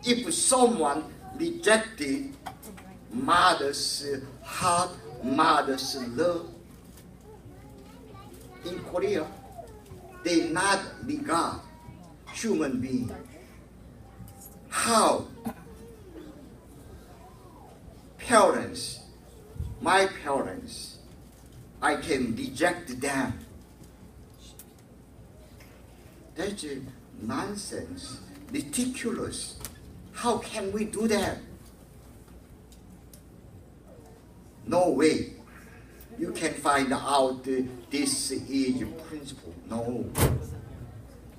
if someone rejected mother's heart, mother's love, in Korea, they not regard human being. How parents, my parents, I can reject them. That's nonsense, ridiculous. How can we do that? No way. You can find out this is principle. No.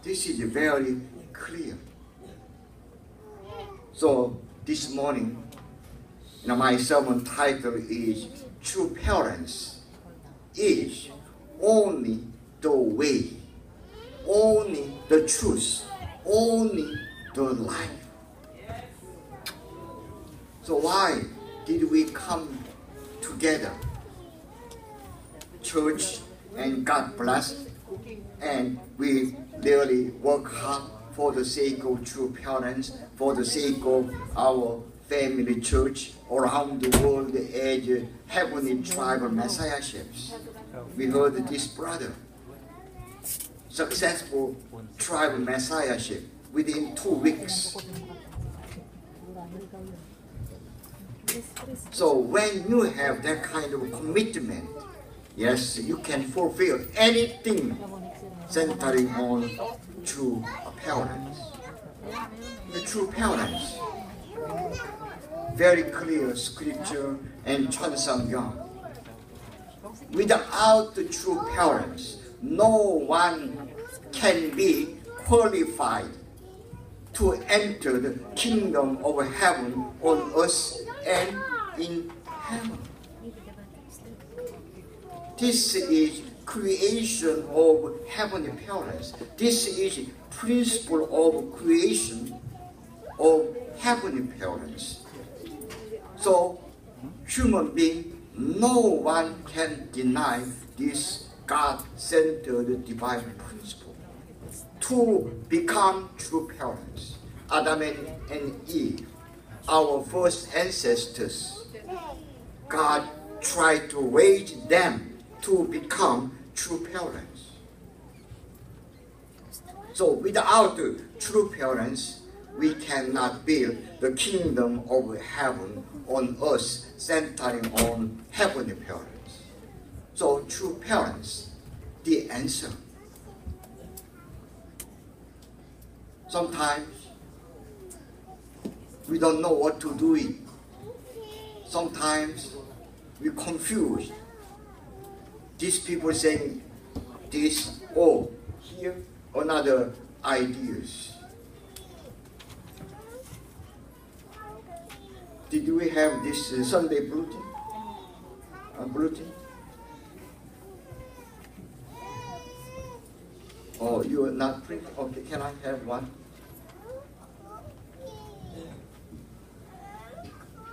This is very clear. So this morning, my sermon title is True Parents is only the way, only the truth, only the life. So why did we come together? Church, and God bless, and we really work hard for the sake of true parents, for the sake of our family church around the world as heavenly tribal messiahships. We heard this brother, successful tribal messiahship within 2 weeks. So when you have that kind of commitment, yes, you can fulfill anything centering on true parents. The true parents. Very clear scripture and 천성경. Without the true parents, no one can be qualified to enter the kingdom of heaven on earth and in heaven. This is creation of heavenly parents. This is principle of creation of heavenly parents. So, human being, no one can deny this God-centered divine principle. To become true parents, Adam and Eve, our first ancestors, God tried to raise them to become true parents. So without true parents, we cannot build the kingdom of heaven on earth centering on heavenly parents. So true parents, the answer. Sometimes we don't know what to do it. Sometimes we confused. These people saying this, oh, here another ideas. Did we have this Sunday bulletin? Bulletin? Oh, you are not print? Okay, can I have one?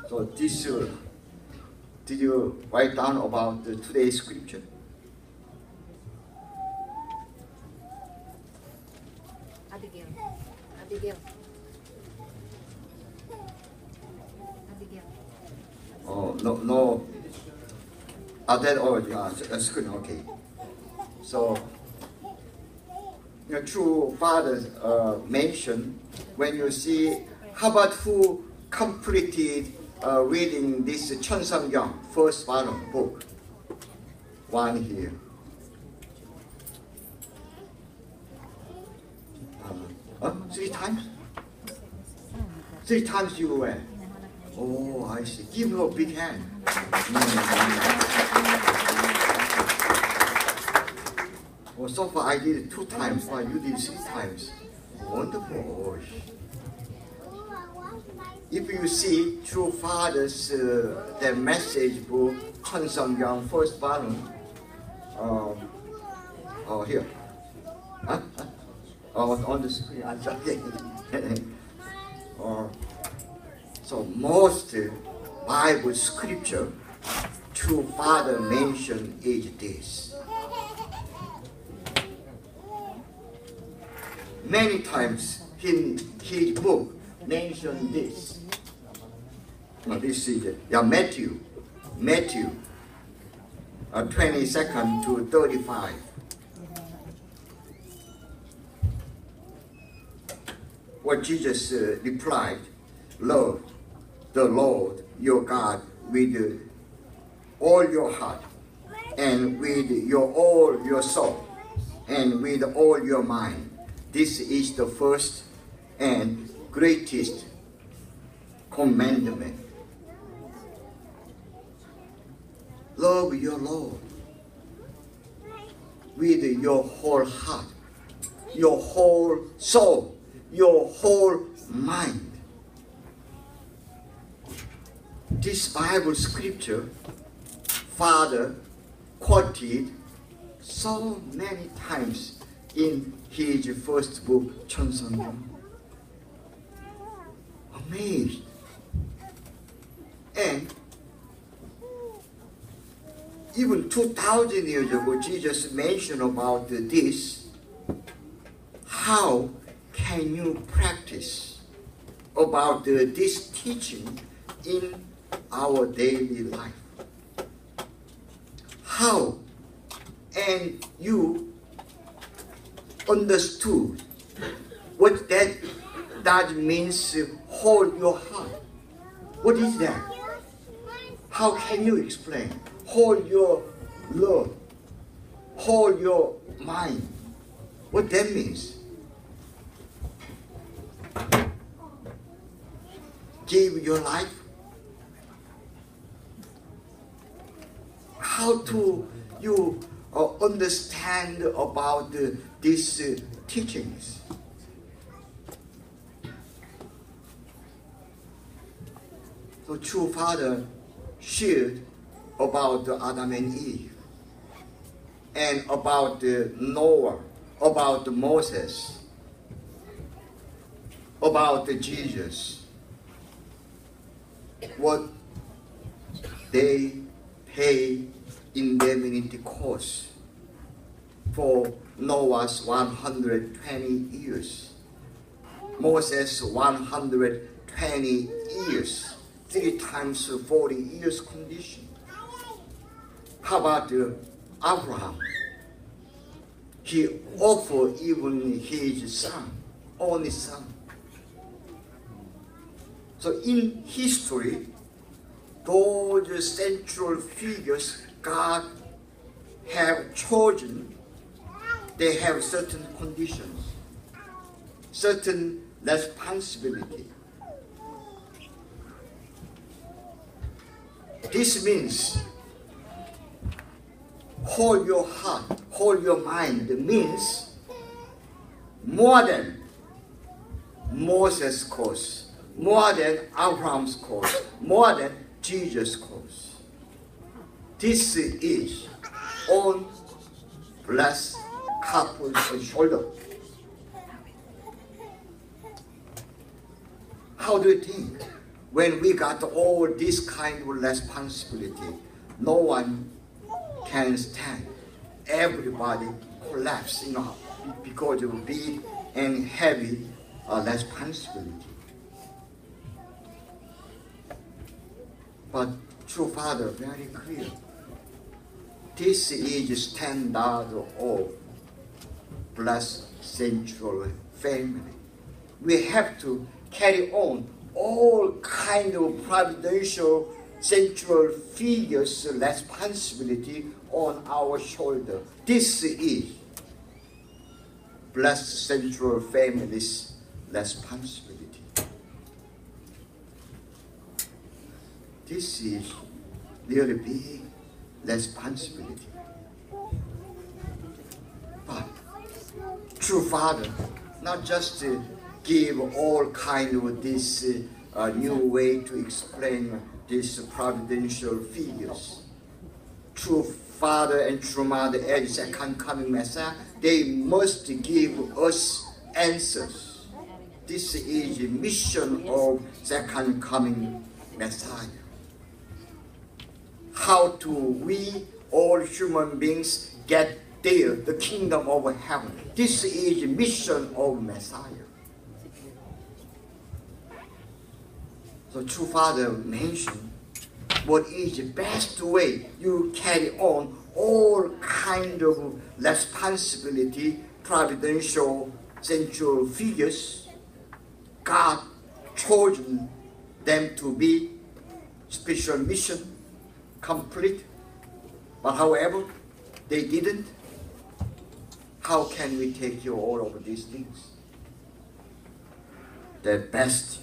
So this, did you write down about today's scripture? Abigail. Oh, no. That's good, okay. So, your true fathers mentioned, when you see, how about who completed reading this 천성경, first volume book? One here. 3 times? 3 times you went. Oh, I see. Give her a big hand. Well, so far I did it 2 times, while you did 3 times. Wonderful. If you see True Fathers, the message book, 천성경, first volume, here. On the screen, I'm sorry. So most Bible scripture True Father mentioned is this. Many times in his book, mentioned this. Now this is Matthew 22nd to 35. What Jesus replied, love the Lord your God with all your heart, and with all your soul, and with all your mind. This is the first and greatest commandment. Love your Lord with your whole heart, your whole soul, your whole mind. This Bible scripture, Father quoted so many times in his first book, 천성경. Amazed. And even 2,000 years ago, Jesus mentioned about this. How can you practice about this teaching in our daily life? How? And you understood what that means, hold your heart. What is that? How can you explain? Hold your love. Hold your mind. What that means? Give your life. How do you understand about these teachings? So true Father shared about Adam and Eve, and about Noah, about Moses, about Jesus, what they pay indemnity cost for Noah's 120 years, Moses 120 years, 3 times 40 years condition. How about Abraham? He offered even his son, only son. So in history, those central figures God have chosen, they have certain conditions, certain responsibility. This means hold your heart, hold your mind, means more than Moses' cause, more than Abraham's cause, more than Jesus' cause. This is on blessed couple's shoulder. How do you think? When we got all this kind of responsibility, no one can stand. Everybody collapse, because of big and heavy responsibility. But true Father, very clear. This is standard of blessed central family. We have to carry on all kind of providential central figures' responsibility on our shoulder. This is blessed central family's responsibility. This is really big responsibility. But true Father, not just give all kind of this new way to explain these providential figures. True Father and true Mother as second coming Messiah, they must give us answers. This is the mission of second coming Messiah. How do we, all human beings, get there, the kingdom of heaven? This is the mission of Messiah. So true father mentioned what is the best way you carry on all kind of responsibility, providential, central figures. God chosen them to be special mission complete, but however they didn't. How can we take care of all of these things? The best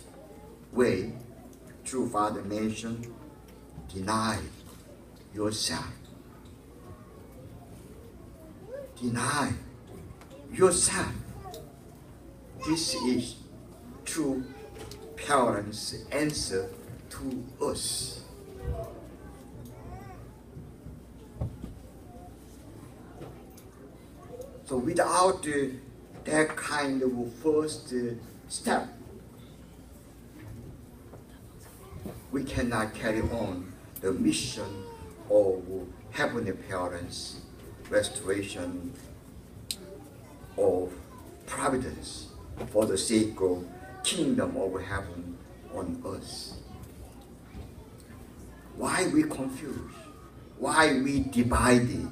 way, true father mentioned, deny yourself. Deny yourself. This is true parents' answer to us. So without that kind of first step, we cannot carry on the mission of heavenly parents, restoration of providence for the sake of kingdom of heaven on earth. Why we confused? Why we divided?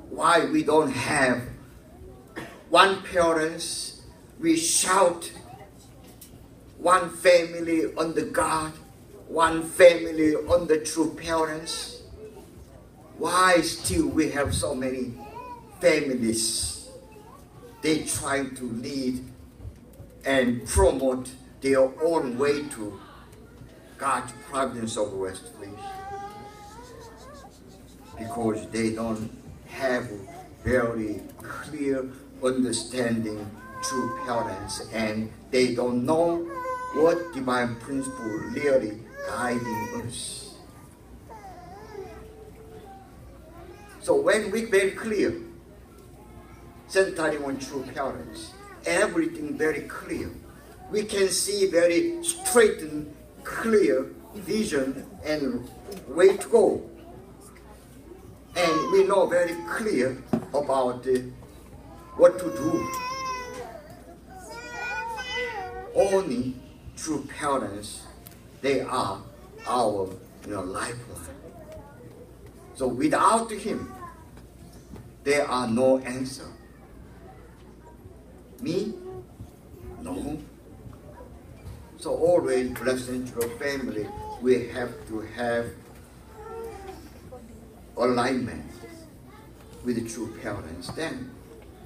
Why we don't have one parents? We shout one family under God, one family under true parents. Why still we have so many families? They try to lead and promote their own way to God's providence of restoration, because they don't have very clear understanding true parents, and they don't know what divine principle really guiding us. So when we very clear, centering on true parents, everything very clear, we can see very straight and clear vision and way to go. And we know very clear about what to do. Only true parents, they are our lifeline. So without him, there are no answer. Me? No. So always, blessed your family, we have to have alignment with the true parents. Then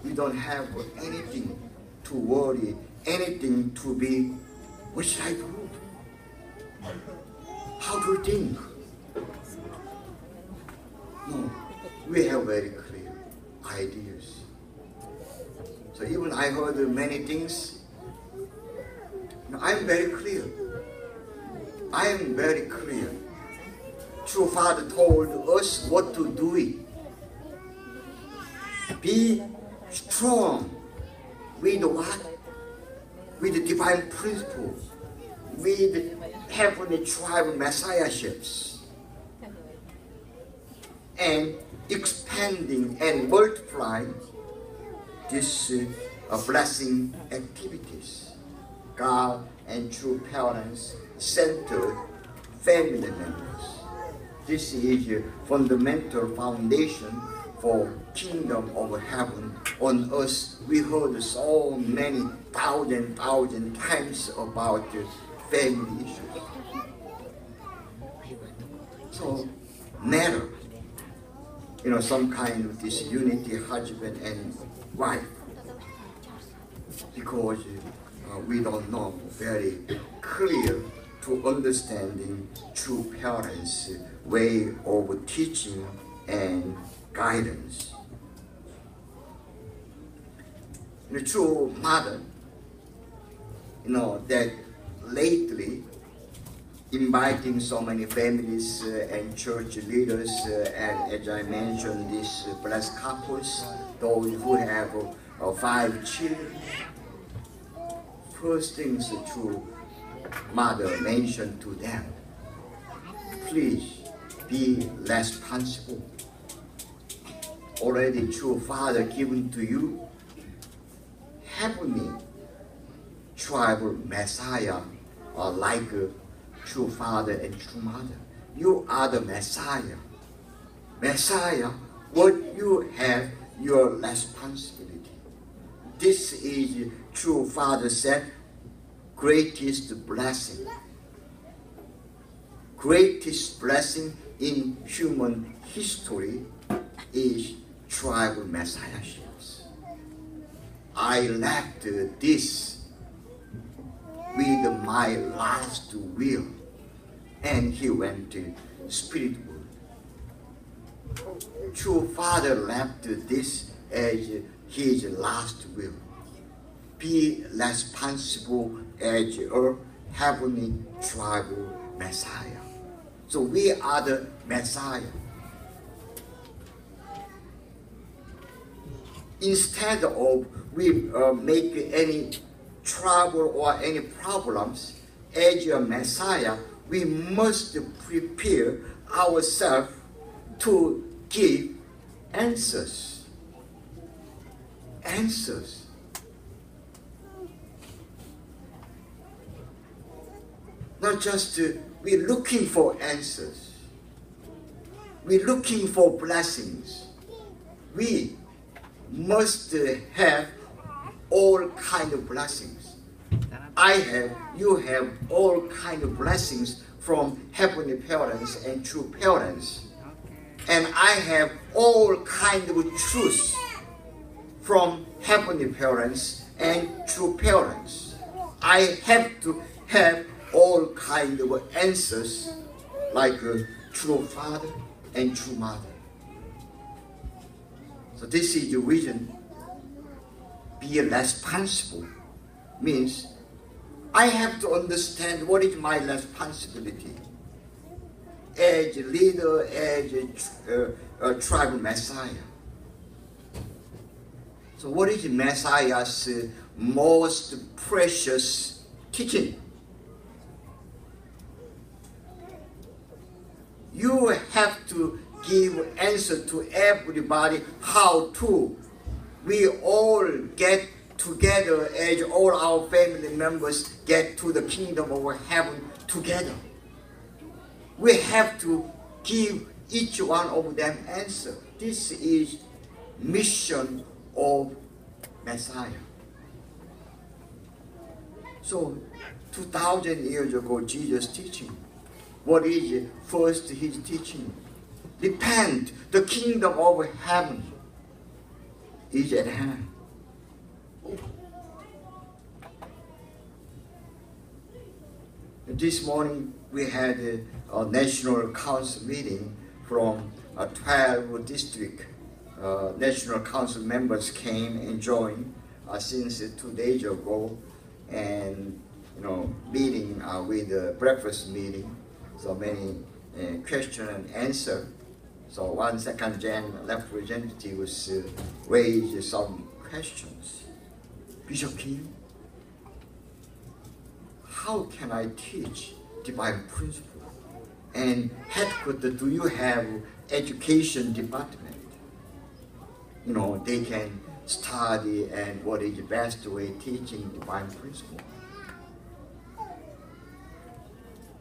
we don't have anything to worry, anything to be, what should I do? How to think? No, we have very clear ideas. So even I heard many things, I'm very clear. I am very clear. True Father told us what to do. Be strong with what? With the divine principles, with heavenly tribal messiahships, and expanding and multiplying these blessing activities. God and true parents centered family members. This is a fundamental foundation for kingdom of heaven on earth. We heard so many thousand times about family issues. So matter, some kind of disunity, husband and wife, because we don't know very clear to understanding true parents' way of teaching and guidance. The true mother, that lately inviting so many families and church leaders, and as I mentioned, these blessed couples, those who have 5 children. First things the true mother mentioned to them, please be responsible. Already true Father given to you heavenly tribal Messiah, like true father and true mother. You are the Messiah. Messiah, what you have, your responsibility. This is true father said, greatest blessing. Greatest blessing in human history is tribal messiahships. I left this with my last will, and he went to spirit world. True father left this as his last will. Be responsible as a heavenly tribal Messiah. So we are the Messiah. Instead of we make any trouble or any problems, as a Messiah, we must prepare ourselves to give answers. Answers. Not just we're looking for answers. We're looking for blessings. We must have all kind of blessings. I have, you have all kind of blessings from heavenly parents and true parents. And I have all kind of truths from heavenly parents and true parents. I have to have all kind of answers like a true father and true mother. So this is the reason. Be responsible means I have to understand what is my responsibility as a leader, as a tribal Messiah. So what is Messiah's most precious teaching? You have to give answer to everybody how to. We all get together as all our family members get to the kingdom of heaven together. We have to give each one of them answer. This is mission of Messiah. So 2,000 years ago, Jesus teaching. What is it? First, his teaching. Repent, the kingdom of heaven is at hand. This morning we had a national council meeting from 12 district. National council members came and joined since 2 days ago, and meeting with a breakfast meeting. So many question and answer. So one second gen representatives raised some questions. Bishop Kim, how can I teach divine principle? And headquarters, do you have education department? They can study and what is the best way teaching divine principle.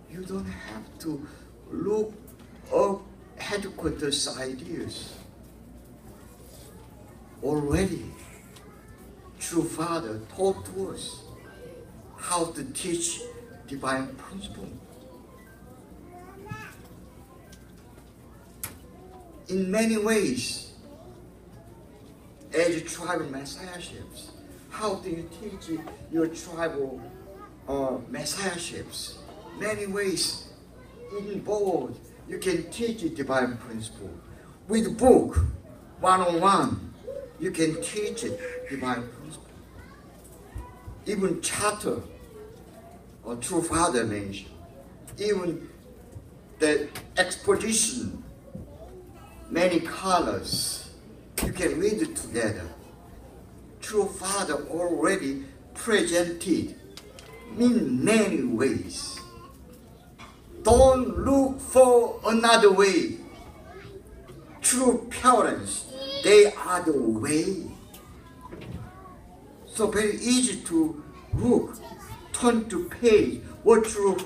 You don't have to look up headquarters ideas. Already, true Father taught to us how to teach divine principle. In many ways, as tribal messiahships, how do you teach your tribal messiahships? Many ways involved. You can teach divine principle. With book, one-on-one, you can teach divine principle. Even charter, or true Father mentioned, even the exposition, many colors, you can read it together. True Father already presented in many ways. Don't look for another way. True parents, they are the way. So very easy to look, turn to page, what true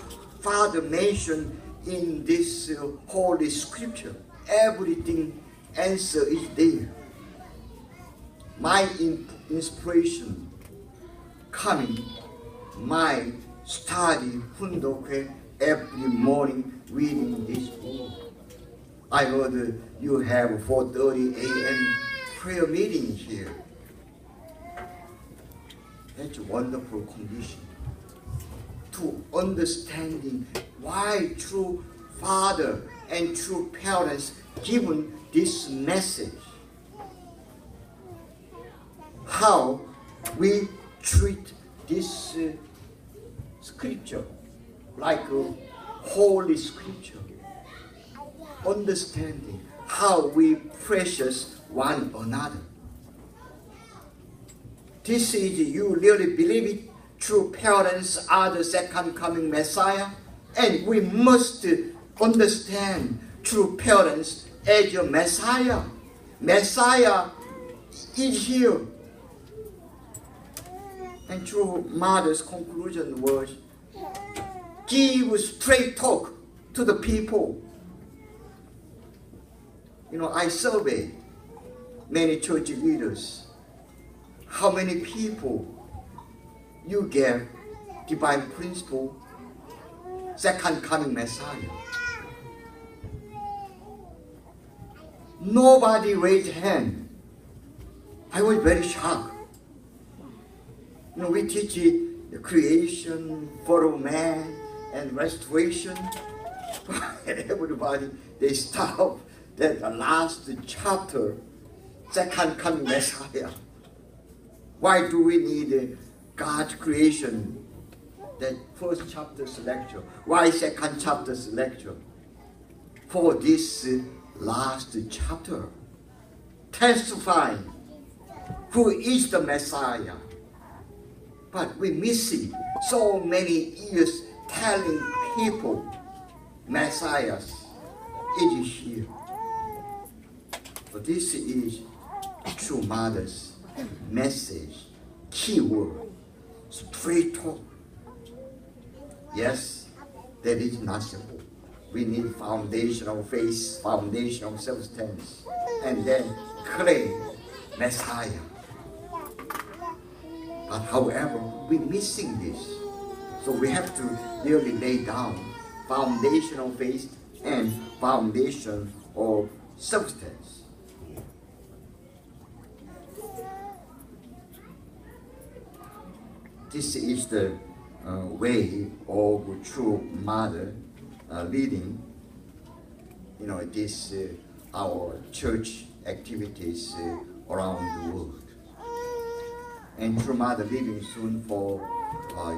Father mentioned in this Holy Scripture. Everything answer is there. My inspiration coming, my study Hoon every morning reading this book. I heard you have 4:30 a.m. prayer meeting here. That's a wonderful condition to understanding why true father and true parents given this message. How we treat this scripture like a holy scripture. Understanding how we precious one another. This is, you really believe it? True parents are the second coming Messiah, and we must understand true parents as your Messiah. Messiah is here. And true mother's conclusion was, give straight talk to the people. I surveyed many church leaders. How many people you gave divine principle, second coming Messiah? Nobody raised hand. I was very shocked. We teach the creation, fall of man, and restoration. Everybody, they stop at the last chapter, second coming Messiah. Why do we need God's creation? That first chapter's lecture. Why second chapter's lecture? For this last chapter, testifying who is the Messiah. But we're missing so many years telling people Messiah is here. So this is true mother's message, key word, straight talk. Yes, that is not simple. We need foundational faith, foundational substance, and then claim Messiah. But however, we're missing this. So we have to really lay down foundational faith and foundation of substance. This is the way of true mother leading, this our church activities around the world. And true mother leaving soon for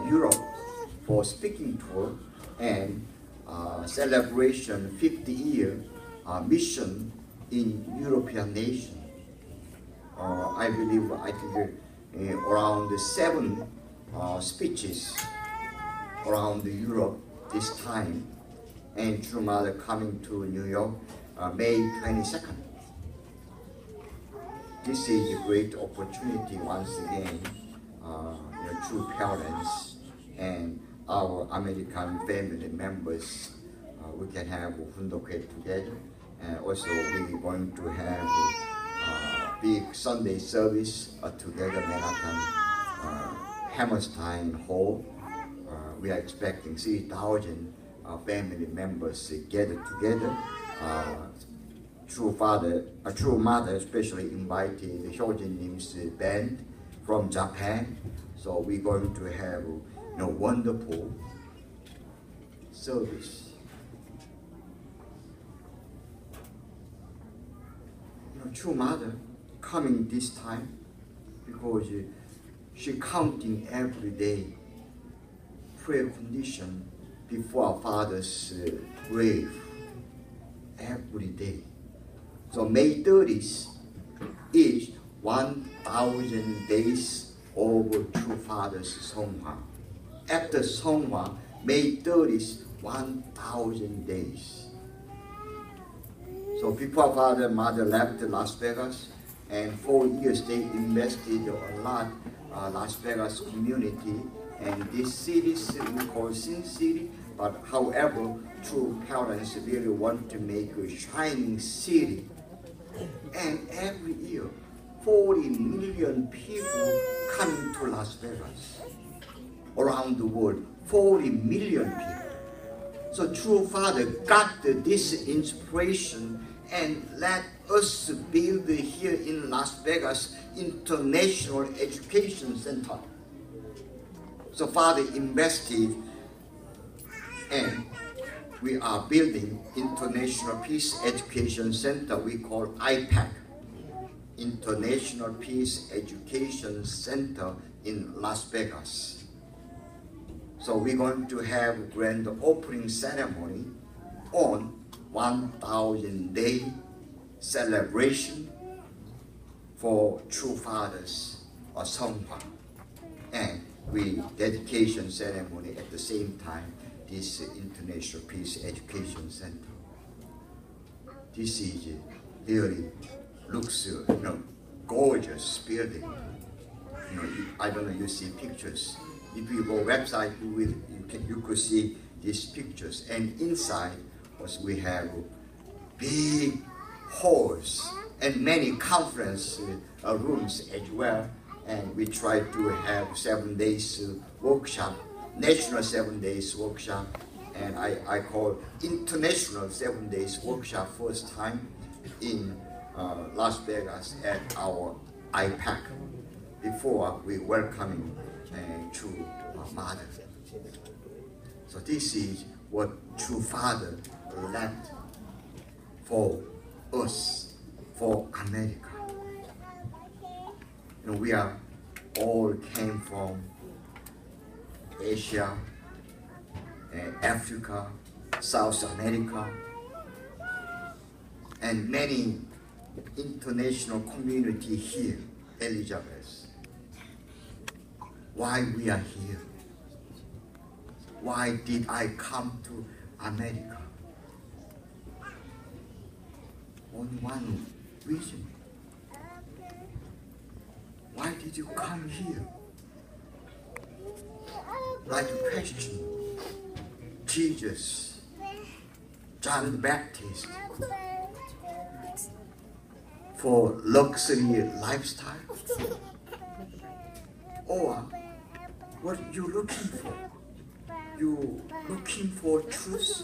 Europe for speaking tour and celebration 50-year mission in European nation. I think around 7 speeches around Europe this time, and true mother coming to New York May 22nd. This is a great opportunity once again, true parents and our American family members, we can have Hoon together, and also we're going to have big Sunday service together Manhattan Hammerstein Hall. We are expecting 3,000 family members gathered together. True mother especially invited the Hyojin Nim's band from Japan. So we're going to have wonderful service. True mother coming this time because she counting every day prayer condition before our father's grave every day. So May 30th is 1,000 days of true father's Songhwa. After Songhwa, May 30th, 1,000 days. So before father and mother left Las Vegas, and 4 years they invested a lot Las Vegas community And this city we call Sin City, but however, true parents really want to make a shining city. And every year, 40 million people come to Las Vegas. Around the world, 40 million people. So true Father got this inspiration and let us build here in Las Vegas International Education Center. So Father invested, and we are building International Peace Education Center we call IPEC, International Peace Education Center in Las Vegas. So we're going to have a grand opening ceremony on 1,000-day celebration for True Fathers or Songpa, and we dedication ceremony at the same time. This International Peace Education Center. This is really looks gorgeous building. I don't know. You see pictures. If you go website, you could see these pictures. And inside, we have big halls and many conference rooms as well. And we try to have 7 days workshop, national 7 days workshop, and I call international 7 days workshop first time in Las Vegas at our IPAC. Before we welcoming True Mother. So this is what True Father left for us, for America. We are all came from Asia, Africa, South America, and many international community here, Elizabeth. Why we are here? Why did I come to America? Only one reason. Why did you come here? Like a question. Jesus, John the Baptist, for luxury lifestyle? Or what are you looking for? You looking for truth?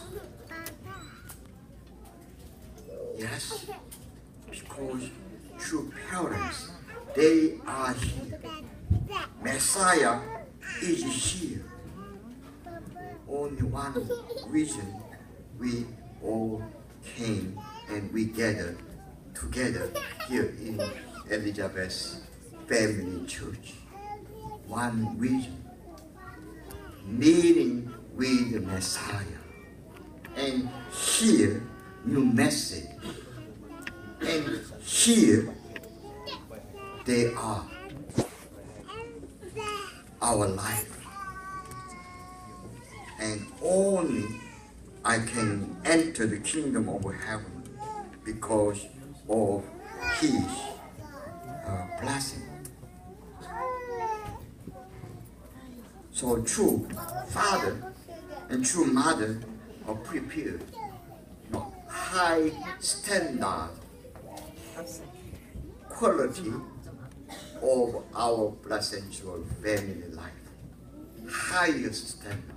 Yes, because true parents, they are here. Messiah is here. Only one reason we all came and we gathered together here in Elizabeth Family Church. One reason, meeting with the Messiah and hear new message. And here they are, our life. And only I can enter the kingdom of heaven because of His blessing. So true father and true mother are prepared. High standard quality of our placental family life. Highest standard.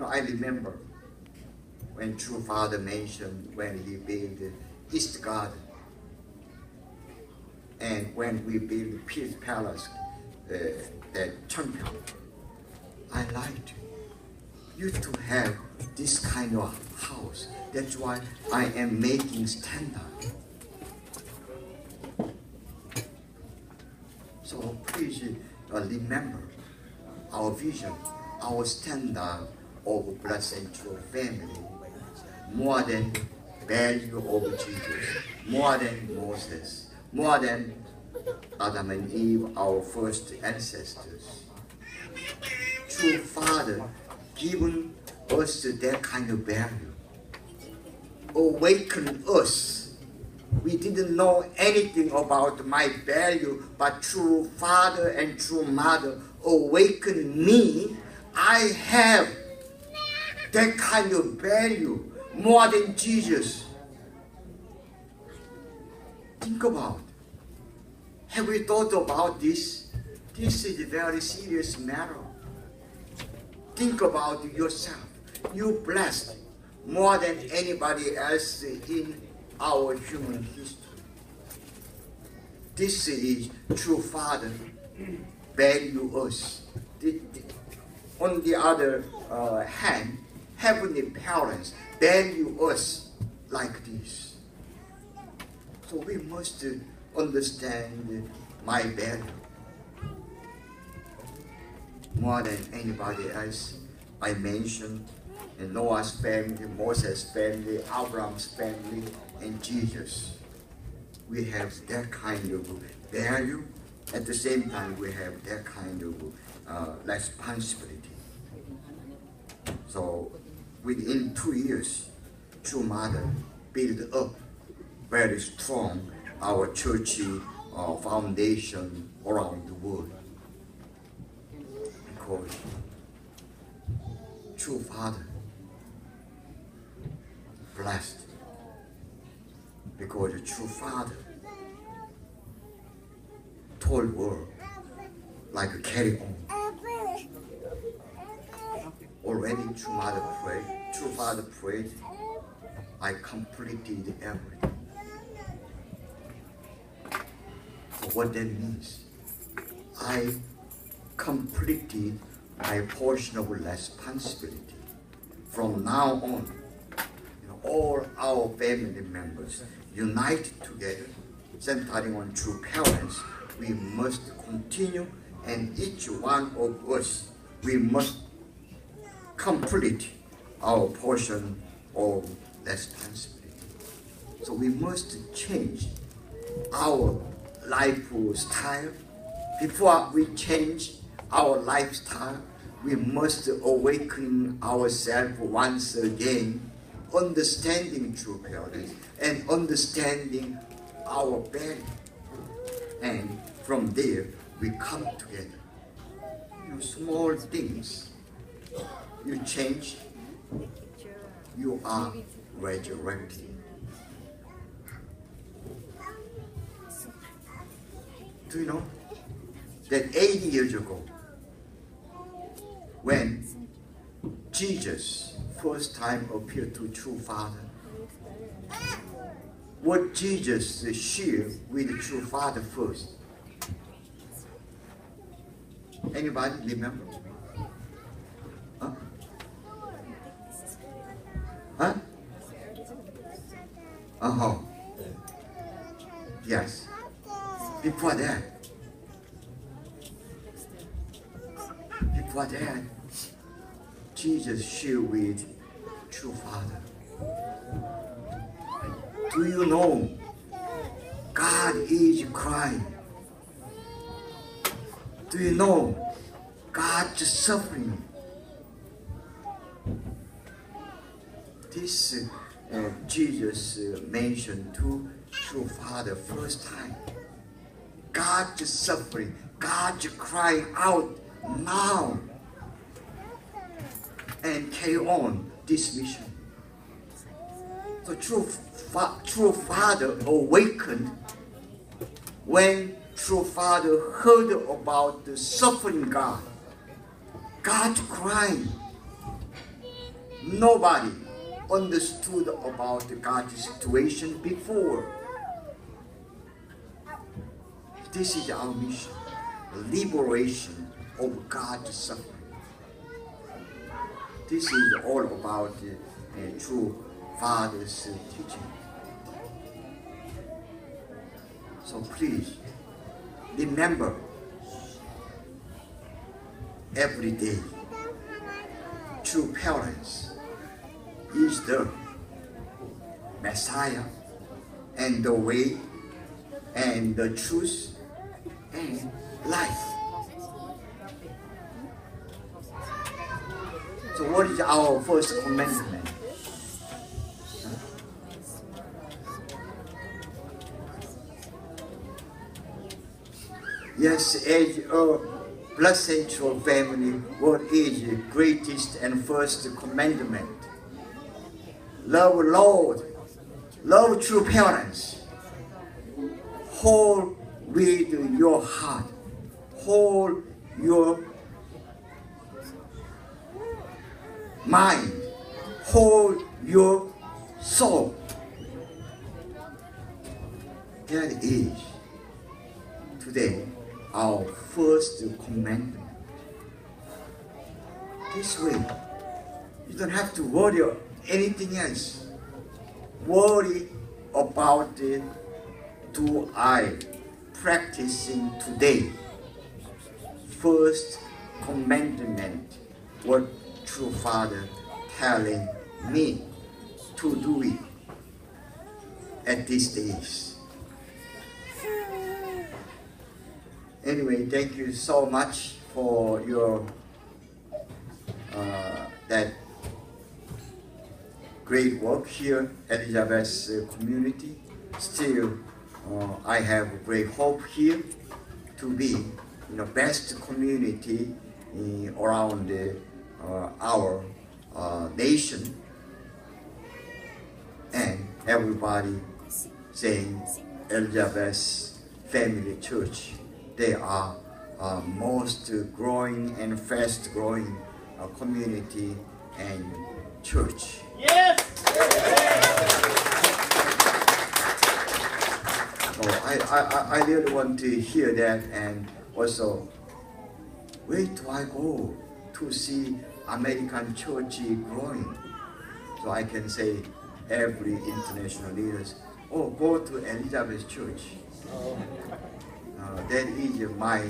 I remember when True Father mentioned when he built East Garden, and when we built Peace Palace at Champion. I liked you to have this kind of house. That's why I am making standard. So please remember our vision, our standard of placental family, more than value of Jesus, more than Moses, more than Adam and Eve, our first ancestors. True Father given us that kind of value, awaken us. We didn't know anything about my value, but true Father and true Mother awaken me, I have that kind of value more than Jesus. Think about it. Have we thought about this? This is a very serious matter. Think about yourself. You're blessed more than anybody else in our human history. This is true Father value us. On the other hand, heavenly parents value us like this. So we must understand my value more than anybody else. I mentioned Noah's family, Moses' family, Abraham's family, and Jesus. We have that kind of value. At the same time, we have that kind of responsibility. So within 2 years, True Mother built up very strong our church foundation around the world. Because True Father blessed. Because the True Father told world like carry on. Already True Mother prayed, True Father prayed, I completed everything. So what that means, I completed my portion of responsibility. From now on, all our family members unite together, centering on true parents. We must continue, and each one of us, we must complete our portion of responsibility. So we must change our lifestyle. Before we change our lifestyle, we must awaken ourselves once again, understanding true parents and understanding our value. And from there, we come together. Small things. You change, you are resurrected. Do you know that 80 years ago, when Jesus first time appeared to True Father, what Jesus shared with the True Father first? Anybody remember? Huh? Huh? Uh-huh. Yes. Before that, Jesus shared with True Father. Do you know God is crying? Do you know God is suffering? This Jesus mentioned to True Father first time. God is suffering. God is crying out now and carry on this mission. So True Father awakened when True Father heard about the suffering God. God crying. Nobody understood about God's situation before. This is our mission, liberation of God's suffering. This is all about the True Father's teaching. So please, remember every day, true parents is the Messiah and the way and the truth and life. So what is our first commandment? Yes, as a blessed true family, what is the greatest and first commandment? Love Lord, love true parents. Hold with your heart, hold your mind, hold your soul. That is today our first commandment. This way, you don't have to worry about anything else. Worry about it. Do I practicing today? First commandment, what true Father telling me to do it at these days. Anyway, thank you so much for your that great work here at Elizabeth's community. Still, I have great hope here to be in the best community around our nation, and everybody saying Elizabeth's Family Church. They are most growing and fast growing community and church. Yes! So I really want to hear that, and also where do I go to see American church growing? So I can say every international leaders, oh, go to Elizabeth Church. That is my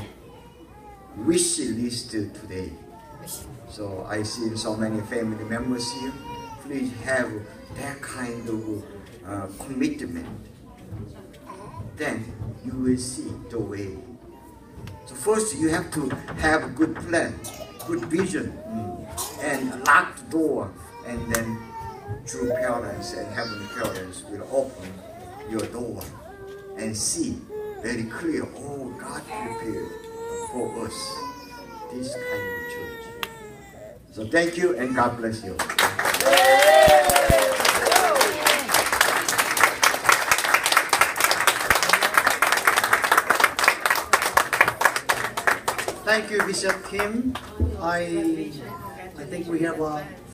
wish list today. So I see so many family members here. Please have that kind of commitment. Then you will see the way. So first you have to have a good plan, good vision, and lock the door, and then true parents and heavenly parents will open your door and see very clear, oh, God prepared for us this kind of church. So thank you and God bless you. Thank you, Bishop Kim. I think we have